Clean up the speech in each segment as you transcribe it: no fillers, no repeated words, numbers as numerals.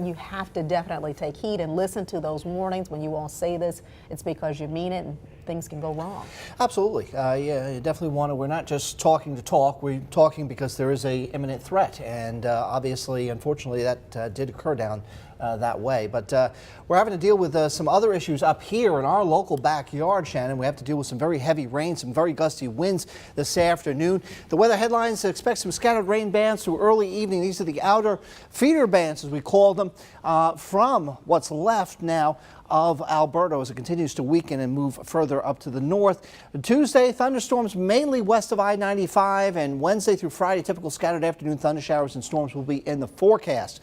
you have to definitely take heed and listen to those warnings. When you all say this, it's because you mean it, and things can go wrong. Absolutely. Yeah, you definitely want to. We're not just talking to talk. We're talking because there is a imminent threat, and obviously, unfortunately, that did occur down that way. But we're having to deal with some other issues up here in our local backyard, Shannon. We have to deal with some very heavy rain, some very gusty winds this afternoon. The weather headlines expect some scattered rain bands through early evening. These are the outer feeder bands, as we call them, from what's left now of Alberto as it continues to weaken and move further up to the north. Tuesday, thunderstorms mainly west of I-95, and Wednesday through Friday, typical scattered afternoon thunder showers and storms will be in the forecast.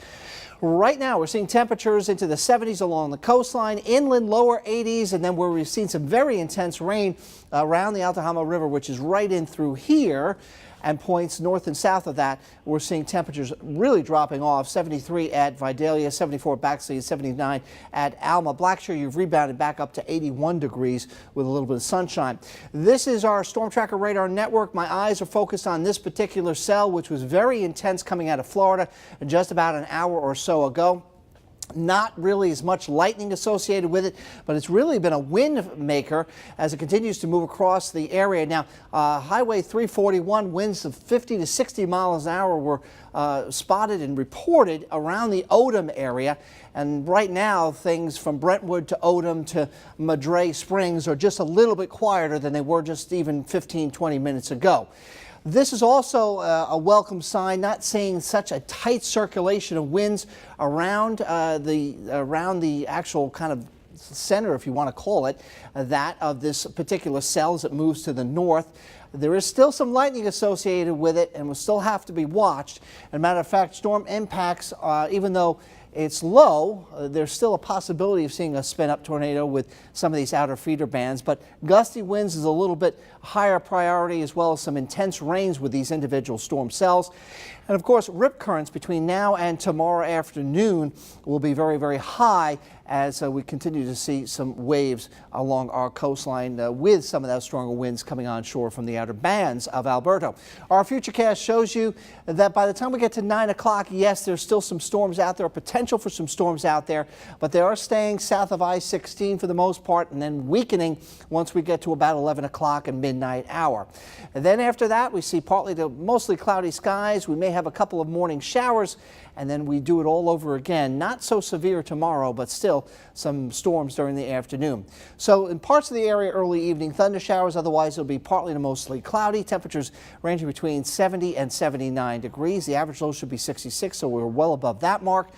Right now, we're seeing temperatures into the 70s along the coastline, inland lower 80s, and then where we've seen some very intense rain around the Altahama River, which is right in through here, and points north and south of that, we're seeing temperatures really dropping off. 73 at Vidalia, 74 at Baxley, 79 at Alma. Blackshear, you've rebounded back up to 81 degrees with a little bit of sunshine. This is our Storm Tracker radar network. My eyes are focused on this particular cell, which was very intense coming out of Florida just about an hour or so ago. Not really as much lightning associated with it, but it's really been a wind maker as it continues to move across the area. Now, Highway 341 winds of 50 to 60 miles an hour were spotted and reported around the Odom area. And right now, things from Brentwood to Odom to Madre Springs are just a little bit quieter than they were just even 15, 20 minutes ago. This is also a welcome sign, not seeing such a tight circulation of winds around the actual kind of center, if you want to call it, that of this particular cell as it moves to the north. There is still some lightning associated with it and will still have to be watched. As a matter of fact, storm impacts, even though it's low, there's still a possibility of seeing a spin-up tornado with some of these outer feeder bands, but gusty winds is a little bit higher priority, as well as some intense rains with these individual storm cells. And of course, rip currents between now and tomorrow afternoon will be very, very high as we continue to see some waves along our coastline with some of those stronger winds coming onshore from the outer bands of Alberto. Our futurecast shows you that by the time we get to 9 o'clock, yes, there's still some storms out there, potential for some storms out there, but they are staying south of I-16 for the most part and then weakening once we get to about 11 o'clock and midnight hour. And then after that, we see partly to mostly cloudy skies. We may have a couple of morning showers, and then we do it all over again. Not so severe tomorrow, but still some storms during the afternoon. So in parts of the area early evening, thunder showers. Otherwise, it'll be partly to mostly cloudy. Temperatures ranging between 70 and 79 degrees. The average low should be 66, so we're well above that mark.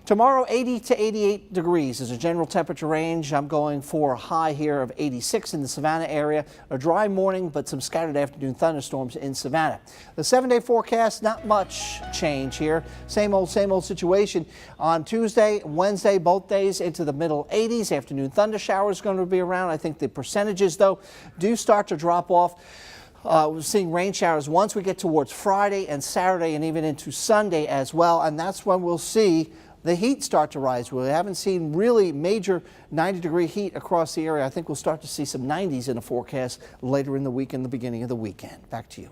Tomorrow, 80 to 88 degrees is a general temperature range. I'm going for a high here of 86 in the Savannah area. A dry morning, but some scattered afternoon thunderstorms in Savannah. The 7-day forecast, not much change here. Same old situation on Tuesday, Wednesday, both days into the middle 80s. Afternoon thunder showers going to be around. I think the percentages, though, do start to drop off. We're seeing rain showers once we get towards Friday and Saturday and even into Sunday as well. And that's when we'll see the heat start to rise. We haven't seen really major 90-degree heat across the area. I think we'll start to see some 90s in the forecast later in the week and the beginning of the weekend. Back to you.